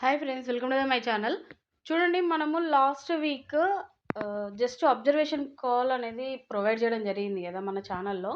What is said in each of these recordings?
Hi friends, welcome to my channel. చూడండి, మనము last week just observation call అనేది provide చేయడం జరిగింది కదా మన ఛానల్లో.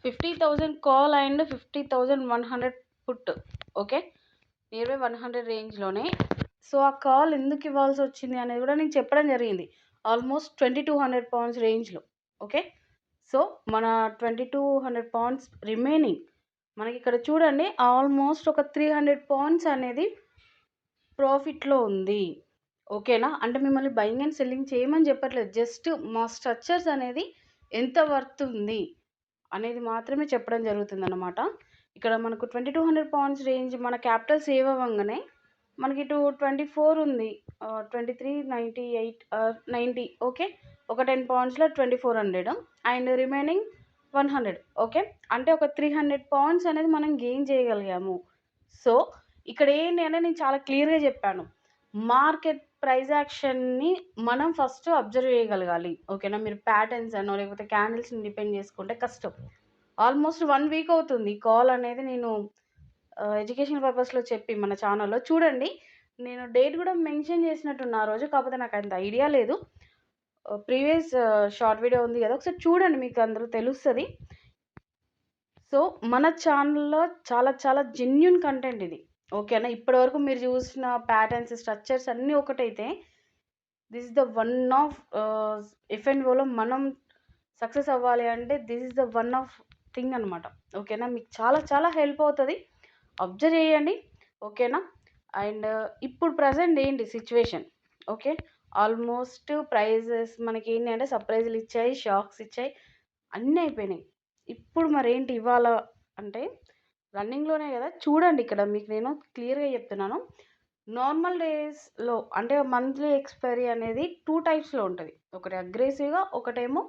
50,000 call and 50,100 put. Okay, near by 100 రేంజ్లోనే. సో ఆ కాల్ ఎందుకు ఇవ్వాల్సి వచ్చింది అనేది కూడా నేను చెప్పడం జరిగింది. ఆల్మోస్ట్ 2200 పౌండ్స్ రేంజ్లో. ఓకే, సో మన 2200 పౌండ్స్ రిమైనింగ్ మనకి ఇక్కడ చూడండి, ఆల్మోస్ట్ ఒక 300 పౌండ్స్ అనేది ప్రాఫిట్లో ఉంది. ఓకేనా, అంటే మిమ్మల్ని బయింగ్ అండ్ సెల్లింగ్ చేయమని చెప్పట్లేదు. జస్ట్ మా స్ట్రక్చర్స్ అనేది ఎంత వర్త్ ఉంది అనేది మాత్రమే చెప్పడం జరుగుతుందన్నమాట. ఇక్కడ మనకు 2200 పౌండ్స్ రేంజ్ మన క్యాపిటల్ సేవ్ అవ్వగానే మనకి ఇటు 24 ఉంది, 2398 90. ఓకే, ఒక 10 పౌండ్స్లో 2400 అండ్ రిమైనింగ్ 100. ఓకే, అంటే ఒక 300 పౌండ్స్ అనేది మనం గెయిన్ చేయగలిగాము. సో ఇక్కడ ఏంటి అంటే నేను చాలా క్లియర్గా చెప్పాను, మార్కెట్ ప్రైస్ యాక్షన్ని మనం ఫస్ట్ అబ్జర్వ్ చేయగలగాలి. ఓకేనా, మీరు ప్యాటర్న్స్ అనో లేకపోతే క్యాండిల్స్ని డిపెండ్ చేసుకుంటే కష్టం. ఆల్మోస్ట్ 1 వీక్ అవుతుంది కాల్ అనేది నేను ఎడ్యుకేషన్ పర్పస్లో చెప్పి మన ఛానల్లో. చూడండి, నేను డేట్ కూడా మెన్షన్ చేసినట్టున్నా ఆ రోజు, కాకపోతే నాకు అంత ఐడియా లేదు. ప్రీవియస్ షార్ట్ వీడియో ఉంది కదా, ఒకసారి చూడండి, మీకు అందరూ తెలుస్తుంది. సో మన ఛానల్లో చాలా చాలా జెన్యున్ కంటెంట్ ఇది. ఓకేనా, ఇప్పటివరకు మీరు చూసిన ప్యాటర్న్స్ స్ట్రక్చర్స్ అన్నీ ఒకటైతే this is the one of ఎఫ్ఎన్ఓలో మనం సక్సెస్ అవ్వాలి అంటే this is the one of thing అనమాట. ఓకేనా, మీకు చాలా చాలా హెల్ప్ అవుతుంది. అబ్జర్వ్ చేయండి. ఓకేనా, అండ్ ఇప్పుడు ప్రజెంట్ ఏంటి సిచ్యువేషన్? ఓకే, ఆల్మోస్ట్ ప్రైజెస్ మనకి ఏంటి అంటే సర్ప్రైజులు ఇచ్చాయి, షాక్స్ ఇచ్చాయి, అన్నీ అయిపోయినాయి. ఇప్పుడు మరి ఏంటి ఇవ్వాలా అంటే రన్నింగ్లోనే కదా. చూడండి, ఇక్కడ మీకు నేను క్లియర్గా చెప్తున్నాను. నార్మల్ డేస్లో అంటే మంత్లీ ఎక్స్పైరీ అనేది 2 టైప్స్లో ఉంటుంది. ఒకటి అగ్రెసివ్గా, ఒకటేమో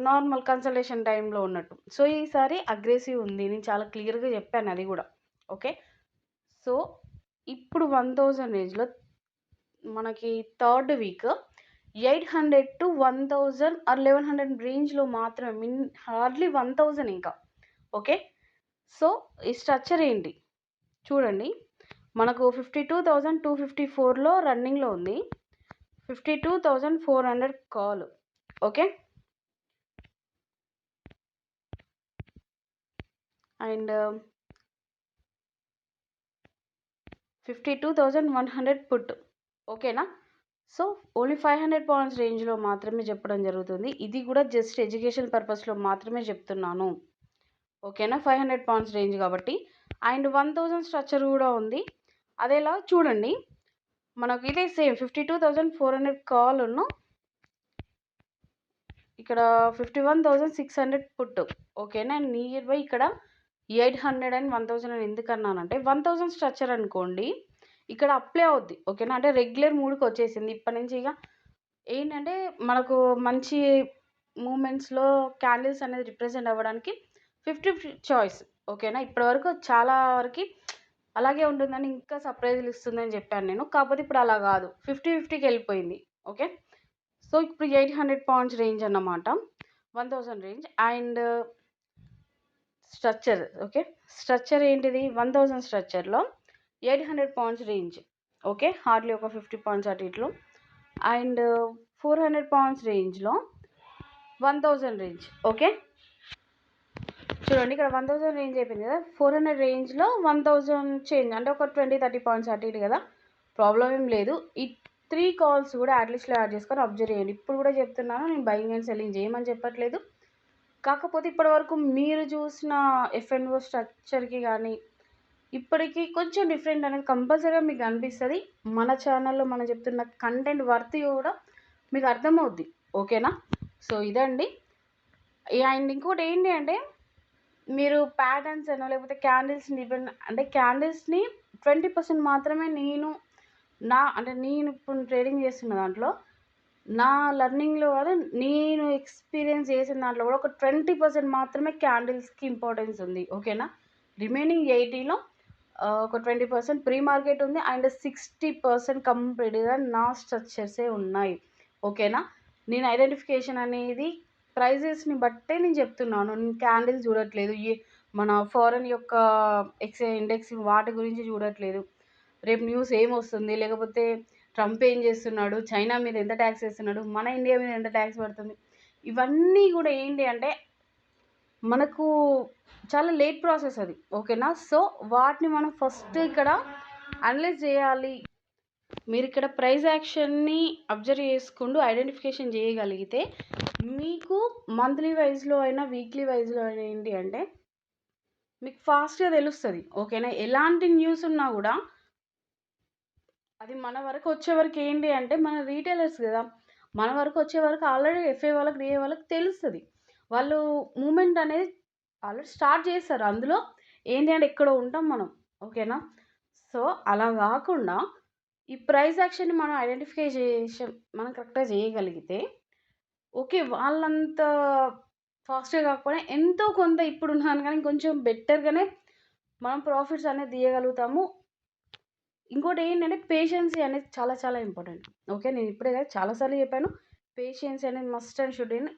నార్మల్ కన్సల్టేషన్ టైంలో ఉన్నట్టు. సో ఈసారి అగ్రెసివ్ ఉంది, నేను చాలా క్లియర్గా చెప్పాను అది కూడా. ఓకే, సో ఇప్పుడు 1000 రేంజ్లో మనకి థర్డ్ వీక్ 800 to 1000 ఆర్ 1100 రేంజ్లో మాత్రమే, హార్డ్లీ 1000 ఇంకా. ఓకే, సో ఈ స్ట్రక్చర్ ఏంటి చూడండి, మనకు 52,254లో రన్నింగ్లో ఉంది, 52,400 కాల్. Okay, and 52,100 put. ఓకేనా, సో ఓన్లీ 500 పౌండ్స్ రేంజ్లో మాత్రమే చెప్పడం జరుగుతుంది. ఇది కూడా జస్ట్ ఎడ్యుకేషన్ పర్పస్లో మాత్రమే చెప్తున్నాను. ఓకేనా, 500 పౌండ్స్ రేంజ్ కాబట్టి. అండ్ 1000 స్ట్రక్చర్ కూడా ఉంది. అదేలా చూడండి, మనకు ఇదే సేమ్ 52,400 కాల్ ఉన్న ఇక్కడ 51,600 పుట్. ఓకేనా, నియర్ బై ఇక్కడ 800 అండ్ 1000 అని ఎందుకు అన్నానంటే 1000 స్ట్రక్చర్ అనుకోండి ఇక్కడ అప్లై అవుద్ది. ఓకేనా, అంటే రెగ్యులర్ మూడ్కి వచ్చేసింది. ఇప్పటి నుంచి ఇక ఏంటంటే మనకు మంచి మూమెంట్స్లో క్యాండిల్స్ అనేది రిప్రజెంట్ అవ్వడానికి 50-50 చాయిస్. ఓకేనా, ఇప్పటివరకు చాలా వరకు అలాగే ఉంటుందని, ఇంకా సర్ప్రైజులు ఇస్తుందని చెప్పాను నేను. కాకపోతే ఇప్పుడు అలా కాదు, 50-50కి వెళ్ళిపోయింది. ఓకే, సో ఇప్పుడు 800 పౌండ్స్ రేంజ్ అన్నమాట, 1000 range and structure. Okay, structure ఏంటిది, 1000 స్ట్రక్చర్లో 800 పౌండ్స్ రేంజ్. ఓకే, హార్డ్లీ ఒక 50 పౌండ్స్ అటు ఇట్లో. అండ్ 400 పౌండ్స్ రేంజ్లో 1000 రేంజ్. ఓకే, చూడండి, ఇక్కడ 1000 రేంజ్ అయిపోయింది కదా, 400 రేంజ్లో 1000 చేంజ్ అంటే ఒక 20-30 పాయింట్స్ అటు ఇటు కదా, ప్రాబ్లం ఏం లేదు. ఈ 3 కాల్స్ కూడా అట్లీస్ట్లో యాడ్ చేసుకొని అబ్జర్వ్ చేయండి. ఇప్పుడు కూడా చెప్తున్నాను, నేను బయింగ్ అండ్ సెల్లింగ్ చేయమని చెప్పట్లేదు. కాకపోతే ఇప్పటివరకు మీరు చూసిన ఎఫ్ఎన్ఓ స్ట్రక్చర్కి కానీ ఇప్పటికీ కొంచెం డిఫరెంట్ అనేది కంపల్సరీగా మీకు అనిపిస్తుంది. మన ఛానల్లో మనం చెప్తున్న కంటెంట్ వర్త్ కూడా మీకు అర్థమవుద్ది. ఓకేనా, సో ఇదండి. అండ్ ఇంకోటి ఏంటి అంటే మీరు ప్యాటర్న్స్ అనో లేకపోతే క్యాండిల్స్ని డిపెండ్ అంటే క్యాండిల్స్ని 20% మాత్రమే నేను ఇప్పుడు ట్రేడింగ్ చేస్తున్న దాంట్లో నా లెర్నింగ్లో కాదు, నేను ఎక్స్పీరియన్స్ చేసిన దాంట్లో కూడా ఒక 20% మాత్రమే క్యాండిల్స్కి ఇంపార్టెన్స్ ఉంది. ఓకేనా, రిమైనింగ్ 80లో ఒక 20% ప్రీ మార్కెట్ ఉంది అండ్ 60% కంప్లీట్గా నా స్ట్రక్చర్సే ఉన్నాయి. ఓకేనా, నేను ఐడెంటిఫికేషన్ అనేది ప్రైజెస్ని బట్టే నేను చెప్తున్నాను, నేను క్యాండిల్స్ చూడట్లేదు, మన ఫారెన్ యొక్క ఇండెక్స్ వాటి గురించి చూడట్లేదు. రేపు న్యూస్ ఏమొస్తుంది, లేకపోతే ట్రంప్ ఏం చేస్తున్నాడు, చైనా మీద ఎంత ట్యాక్స్ వేస్తున్నాడు, మన ఇండియా మీద ఎంత ట్యాక్స్ పడుతుంది, ఇవన్నీ కూడా ఏంటి అంటే మనకు చాలా లేట్ ప్రాసెస్ అది. ఓకేనా? సో వాటిని మనం ఫస్ట్ ఇక్కడ అనలైజ్ చేయాలి. మీరు ఇక్కడ ప్రైస్ యాక్షన్ని అబ్జర్వ్ చేసుకుంటూ ఐడెంటిఫికేషన్ చేయగలిగితే మీకు మంత్లీ వైజ్లో అయినా వీక్లీ వైజ్లో అయినా ఏంటి అంటే మీకు ఫాస్ట్గా తెలుస్తుంది. ఓకేనా? ఎలాంటి న్యూస్ ఉన్నా కూడా అది మన వరకు వచ్చే వరకు ఏంటి అంటే మన రీటైలర్స్ కదా, మన వరకు వచ్చే వరకు ఆల్రెడీ ఎఫ్ఐ వాళ్ళకి డిఏ వాళ్ళకి తెలుస్తుంది. వాళ్ళు మూమెంట్ అనేది ఆల్రెడీ స్టార్ట్ చేస్తారు. అందులో ఏంటి అంటే ఎక్కడో ఉంటాం మనం. ఓకేనా? సో అలా కాకుండా ఈ ప్రైస్ యాక్షన్ని మనం ఐడెంటిఫికేషన్ మనం కరెక్ట్గా చేయగలిగితే ఓకే, వాళ్ళంత ఫాస్ట్గా కాకపోయినా ఎంతో కొంత ఇప్పుడున్నాను కానీ కొంచెం బెటర్గానే మనం ప్రాఫిట్స్ అనేది తీయగలుగుతాము. ఇంకోటి ఏంటంటే పేషెన్సీ అనేది చాలా చాలా ఇంపార్టెంట్. ఓకే, నేను ఇప్పుడే కదా చాలాసార్లు చెప్పాను, పేషెన్సీ అనేది must and should in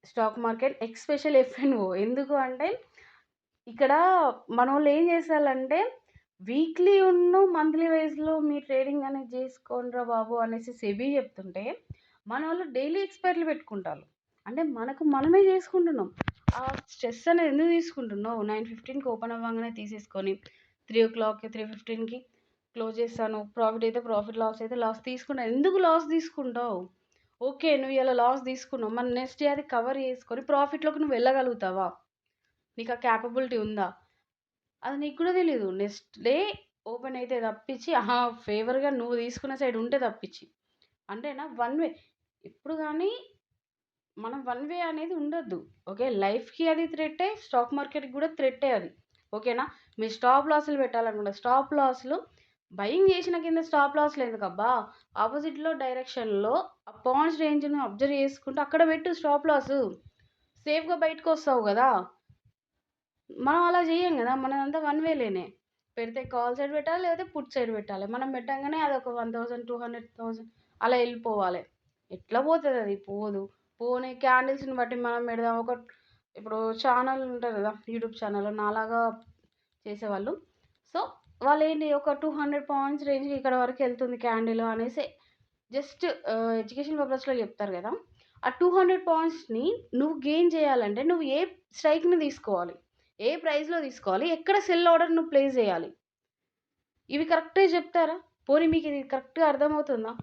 stock market, especial F N O. ఎందుకు అంటే ఇక్కడ మన వాళ్ళు ఏం చేస్తారంటే వీక్లీ మంత్లీ వైజ్లో మీ ట్రేడింగ్ అనేది చేసుకోండిరా బాబు అనేసి సెబీ చెప్తుంటే మన వాళ్ళు డైలీ ఎక్స్పైర్లు పెట్టుకుంటారు. అంటే మనకు మనమే చేసుకుంటున్నాం. ఆ స్ట్రెస్ అనేది ఎందుకు తీసుకుంటున్నావు? 9:15కి ఓపెన్ అవ్వగానే తీసేసుకొని 3 o'clock 3:15కి క్లోజ్ చేస్తాను. ప్రాఫిట్ అయితే ప్రాఫిట్, లాస్ అయితే లాస్ తీసుకుంటాను. ఎందుకు లాస్ తీసుకుంటావు? ఓకే, నువ్వు ఇలా లాస్ తీసుకున్నావు, మన నెక్స్ట్ డే అది కవర్ చేసుకొని ప్రాఫిట్లోకి నువ్వు వెళ్ళగలుగుతావా? నీకు ఆ క్యాపబిలిటీ ఉందా? అది నీకు కూడా తెలీదు. నెక్స్ట్ డే ఓపెన్ అయితే తప్పించి ఫేవర్గా నువ్వు తీసుకున్న సైడ్ ఉంటే తప్పించి అంటేనా వన్ వే. ఎప్పుడు కానీ మనం వన్ వే అనేది ఉండొద్దు. ఓకే, లైఫ్కి అది థ్రెట్టే, స్టాక్ మార్కెట్కి కూడా థ్రెట్టే అది. ఓకేనా? మీరు స్టాప్ లాస్లు పెట్టాలనుకుంటే స్టాప్ లాస్లు బయింగ్ చేసిన కింద స్టాప్ లాస్లు ఎందుకబ్బా, ఆపోజిట్లో డైరెక్షన్లో ఆ పాయింట్స్ రేంజ్ను అబ్జర్వ్ చేసుకుంటూ అక్కడ పెట్టు స్టాప్ లాస్, సేఫ్గా బయటకు వస్తావు కదా. మనం అలా చేయం కదా, మనదంతా వన్ వేలేనే. పెడితే కాల్ సైడ్ పెట్టాలి, లేకపోతే పుట్ సైడ్ పెట్టాలి. మనం పెట్టంగానే అది ఒక 1000 200,000 అలా వెళ్ళిపోవాలి. ఎట్లా పోతుంది? అది పోదు. పోనీ క్యాండిల్స్ని బట్టి మనం పెడదాం. ఇప్పుడు ఛానల్ ఉంటుంది కదా, యూట్యూబ్ ఛానల్ నాలాగా చేసేవాళ్ళు. సో వాళ్ళు ఏంటి ఒక 200 పాయింట్స్ రేంజ్కి ఇక్కడ వరకు వెళ్తుంది క్యాండిల్ అనేసి జస్ట్ ఎడ్యుకేషన్ పర్పస్లో చెప్తారు కదా. ఆ 200 పాయింట్స్ని నువ్వు గెయిన్ చేయాలంటే నువ్వు ఏ స్ట్రైక్ని తీసుకోవాలి, ఏ ప్రైస్లో తీసుకోవాలి, ఎక్కడ సెల్ ఆర్డర్ నువ్వు ప్లేస్ చేయాలి, ఇవి కరెక్ట్గా చెప్తారా? పోనీ మీకు ఇది కరెక్ట్గా అర్థమవుతుందా?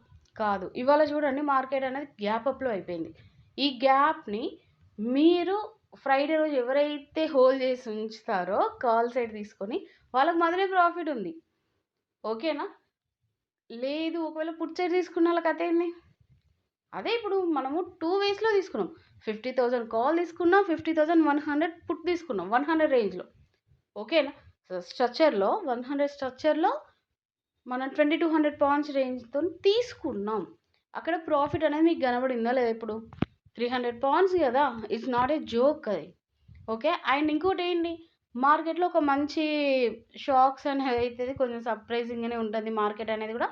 కాదు. ఇవాళ చూడండి, మార్కెట్ అనేది గ్యాప్ అప్లో అయిపోయింది. ఈ గ్యాప్ని మీరు ఫ్రైడే రోజు ఎవరైతే హోల్డ్ చేసి ఉంచుతారో కాల్ సైడ్ తీసుకొని వాళ్ళకి మొదలే ప్రాఫిట్ ఉంది. ఓకేనా? లేదు, ఒకవేళ పుట్ సైడ్ తీసుకున్న వాళ్ళ కథ ఏంది? అదే ఇప్పుడు మనము 2 వేస్లో తీసుకున్నాం. 50,000 కాల్ తీసుకున్నాం, 50,100 పుట్ తీసుకున్నాం 100 రేంజ్లో. ఓకేనా? స్ట్రక్చర్లో 100 స్ట్రక్చర్లో మనం 2200 పాయింట్స్ రేంజ్తో తీసుకున్నాం. అక్కడ ప్రాఫిట్ అనేది మీకు కనబడిందా లేదా? ఇప్పుడు 300 పాయింట్స్ కదా, ఇట్స్ నాట్ ఏ జోక్ అది. ఓకే, అండ్ ఇంకోటి ఏంటి, మార్కెట్లో ఒక మంచి షాక్స్ అనేది అవుతుంది, కొంచెం సర్ప్రైజింగ్గానే ఉంటుంది మార్కెట్ అనేది కూడా.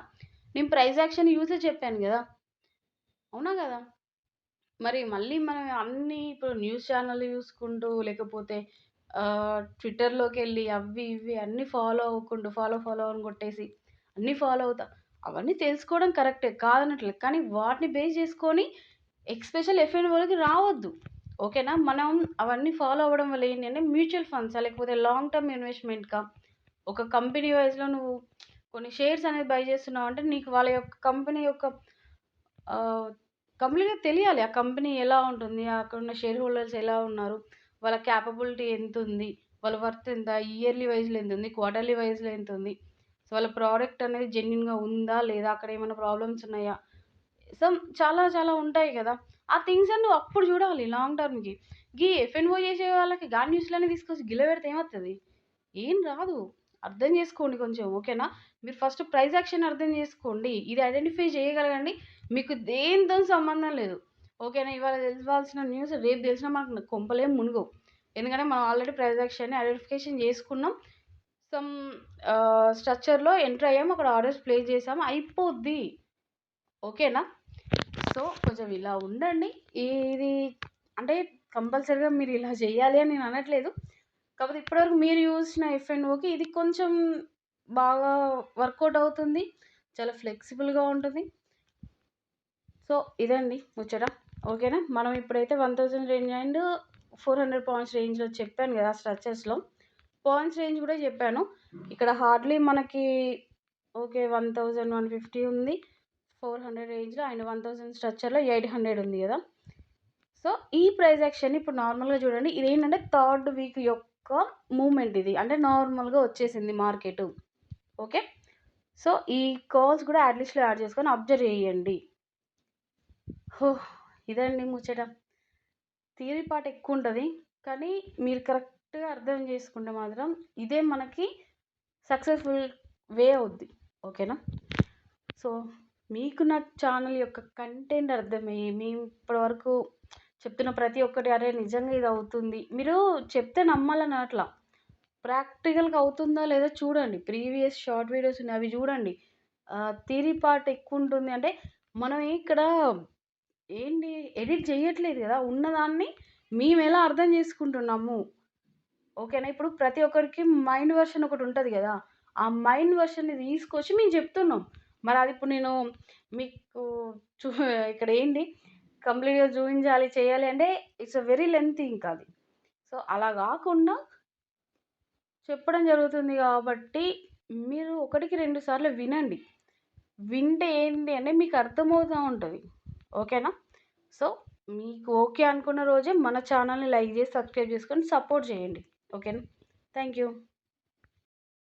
నేను ప్రైస్ యాక్షన్ యూసే చెప్పాను కదా, అవునా కదా? మరి మళ్ళీ మనం అన్నీ ఇప్పుడు న్యూస్ ఛానల్ చూసుకుంటూ లేకపోతే ట్విట్టర్లోకి వెళ్ళి అవి ఇవి అన్నీ ఫాలో అవ్వకుండా ఫాలో అని కొట్టేసి అన్నీ ఫాలో అవుతా, అవన్నీ తెలుసుకోవడం కరెక్టే కాదనట్లేదు, కానీ వాటిని బేస్ చేసుకొని ఎస్పెషల్ ఎఫ్ఎన్ఓలకి రావద్దు. ఓకేనా? మనం అవన్నీ ఫాలో అవ్వడం వల్ల ఏంటంటే మ్యూచువల్ ఫండ్సా లేకపోతే లాంగ్ టర్మ్ ఇన్వెస్ట్మెంట్గా ఒక కంపెనీ వైజ్లో నువ్వు కొన్ని షేర్స్ అనేది బై చేస్తున్నావు అంటే నీకు వాళ్ళ యొక్క కంపెనీ యొక్క కంప్లీట్గా తెలియాలి. ఆ కంపెనీ ఎలా ఉంటుంది, అక్కడ ఉన్న షేర్ హోల్డర్స్ ఎలా ఉన్నారు, వాళ్ళ క్యాపబిలిటీ ఎంత ఉంది, వాళ్ళ వర్త్ ఎంత, ఇయర్లీ వైజ్లో ఎంత ఉంది, క్వార్టర్లీ వైజ్లో ఎంత ఉంది, సో వాళ్ళ ప్రోడక్ట్ అనేది జెన్యున్గా ఉందా లేదా, అక్కడ ఏమైనా ప్రాబ్లమ్స్ ఉన్నాయా, చాలా చాలా ఉంటాయి కదా. ఆ థింగ్స్ అన్ని నువ్వు అప్పుడు చూడాలి లాంగ్ టర్మ్కి. గీ ఎఫ్ఎన్ఓ చేసే వాళ్ళకి గా న్యూస్లన్నీ తీసుకొచ్చి గిలబెడితే ఏమవుతుంది? ఏం రాదు. అర్థం చేసుకోండి కొంచెం. ఓకేనా? మీరు ఫస్ట్ ప్రైస్ యాక్షన్ అర్థం చేసుకోండి, ఇది ఐడెంటిఫై చేయగలగండి. మీకు దేనితో సంబంధం లేదు. ఓకేనా? ఇవాళ తెలియాల్సిన న్యూస్ రేపు తెలిసినా మనకు కొంపలేం మునుగవు. ఎందుకంటే మనం ఆల్రెడీ ప్రైస్ యాక్షన్ని ఐడెంటిఫికేషన్ చేసుకున్నాం, సమ్ స్ట్రక్చర్లో ఎంటర్ అయ్యాము, అక్కడ ఆర్డర్స్ ప్లేస్ చేసాము, అయిపోద్ది. ఓకేనా? సో కొంచెం ఇలా ఉండండి. ఇది అంటే కంపల్సరీగా మీరు ఇలా చేయాలి అని నేను అనట్లేదు, కాకపోతే ఇప్పటివరకు మీరు చూసిన ఎఫ్ఎన్ఓకి ఇది కొంచెం బాగా వర్కౌట్ అవుతుంది. చాలా ఫ్లెక్సిబుల్‌గా ఉంటుంది. సో, ఇదండి ముచ్చట. ఓకేనా? మనం ఇప్పుడైతే 1000 రేంజ్ అండ్ 400 పాయింట్స్ రేంజ్‌లో చెప్పాను గదా! స్ట్రక్చర్స్‌లో. పాయింట్స్ రేంజ్ గూడా చెప్పాను. ఇక్కడ హార్డ్‌లీ మనకి ఓకే. 1150 ఉంది. 400 రేంజ్‌లో అండ్ 1000 స్ట్రక్చర్‌లో 800 ఉంది గదా! సో, ఈ ప్రైస్ యాక్షన్ ఇప్పుడు నార్మల్‌గా చూడండి. ఇదేంటంటే థర్డ్ వీక్ యొక్క మూవ్‌మెంట్ ఇది. అంటే నార్మల్‌గా వచ్చేసింది మార్కెటు. ఓకే. సో, ఈ కాల్స్ గూడా యాడ్ లిస్ట్‌లో యాడ్ చేసుకొని అబ్జర్వ్ చేయండి. ఇదండి ముచ్చట. థియరీ పార్ట్ ఎక్కువుంటది. కానీ మీరు కరెక్ట్‌గా అర్థం చేసుకుంటే మాత్రం ఇదే మనకి సక్సెస్‌ఫుల్ వే అవుద్ది. ఓకేనా? సో, మీకు నా ఛానల్ యొక్క కంటెంట్ అర్థమయ్యి, మేము ఇప్పటివరకు చెప్తున్న ప్రతి ఒక్కటి అరే! నిజంగా ఇది అవుతుంది. మీరు చెప్తే నమ్మాలనట్లా. ప్రాక్టికల్‌గా అవుతుందా లేదా చూడండి. ప్రీవియస్ షార్ట్ వీడియోస్ ఉన్నాయి అవి చూడండి. థియరీ పార్ట్ ఎక్కువుంటుంది. అంటే మనం ఇక్కడ ఏంటి ఎడిట్ చేయట్లేదు గదా! ఉన్నదాన్ని మేమెలా అర్థం చేసుకుంటున్నాము. ఓకేనా? ఇప్పుడు ప్రతి ఒక్కరికి మైండ్ వెర్షన్ ఒకటుంటది గదా! ఆ మైండ్ వెర్షన్‌ని తీసుకొచ్చి మేము చెప్తున్నాం. మరది ఇప్పుడు నేను మీకు చూ ఇక్కడ ఏంటి కంప్లీట్‌గా చూయించాలి, చేయాలి అంటే ఇట్స్ వెరీ లెంతీ ఇంకది. సో, అలా గాకుండా చెప్పడం జరుగుతుంది గాబట్టి, మీరు ఒకటికి 2 సార్లు వినండి. వింటే ఏంటి అంటే మీకు అర్థమవుతా ఉంటది. ఓకేనా? సో, మీకు ఓకే అనుకున్న రోజే మన ఛానల్‌ని లైక్ జేసి, సబ్స్క్రైబ్ చేసుకొని సపోర్ట్ చేయండి. ఓకేనా? Thank you.